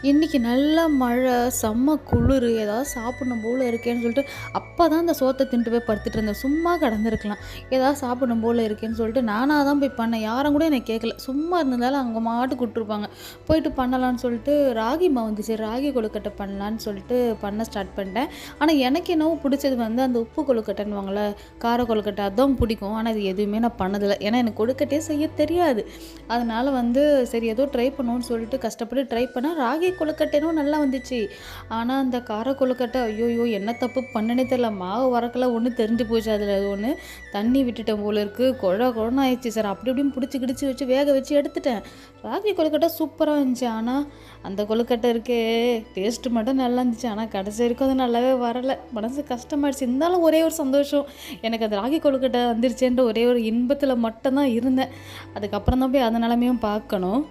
இன்றைக்கி நல்ல மழை, செம்ம குளிர், ஏதாவது சாப்பிடணும் போல் இருக்கேன்னு சொல்லிட்டு அப்போ தான் அந்த சோத்தை தின்ட்டு போய் படுத்துட்டு இருந்தேன். சும்மா கிடந்திருக்கலாம். ஏதாவது சாப்பிடணும் போல் இருக்கேன்னு சொல்லிட்டு நானாக தான் போய் பண்ணேன். யாரும் கூட என்னை கேட்கல. சும்மா இருந்ததால அவங்க மாட்டுக்கு விட்டுருப்பாங்க. போயிட்டு பண்ணலான்னு சொல்லிட்டு ராகி மாவு வந்துச்சு. ராகி கொழுக்கட்டை பண்ணலான்னு சொல்லிட்டு பண்ண ஸ்டார்ட் பண்ணிட்டேன். ஆனால் எனக்கு என்னவோ பிடிச்சது வந்து அந்த உப்பு கொழுக்கட்டைன்னுவாங்களே, கார கொழுக்கட்டை அதுதான் பிடிக்கும். ஆனால் இது எதுவுமே நான் பண்ணதில்லை. ஏன்னா எனக்கு கொழுக்கட்டையே செய்ய தெரியாது. அதனால் வந்து சரி ஏதோ ட்ரை பண்ணுவோன்னு சொல்லிட்டு கஷ்டப்பட்டு ட்ரை பண்ணேன். ராகி கொழுக்கட்டைனும் நல்லா வந்துச்சு. ஆனால் அந்த கார கொழுக்கட்டை ஐயோயோ என்ன தப்பு பண்ணனே தெரியல. மாவு வரக்கல ஒன்று தெரிஞ்சு போச்சு. அதில் அது ஒன்று தண்ணி விட்டுட்டேன் போல இருக்குது. குழன்னு ஆயிடுச்சு சார். அப்படி இப்படின்னு பிடிச்சி கிடிச்சி வச்சு வேக வச்சு எடுத்துட்டேன். ராகி கொழுக்கட்டை சூப்பராக இருந்துச்சு. ஆனால் அந்த கொழுக்கட்டை இருக்கே டேஸ்ட்டு மட்டும் நல்லா இருந்துச்சு. ஆனால் கடைசி வரைக்கும் அது நல்லாவே வரலை. மனசு கஷ்டமாயிடுச்சு. இருந்தாலும் ஒரே ஒரு சந்தோஷம், எனக்கு அந்த ராகி கொழுக்கட்டை வந்துருச்சேன்ற ஒரே ஒரு இன்பத்தில் மட்டும்தான் இருந்தேன். அதுக்கப்புறம் தான் போய் அந்த நிலமையும் பார்க்கணும்.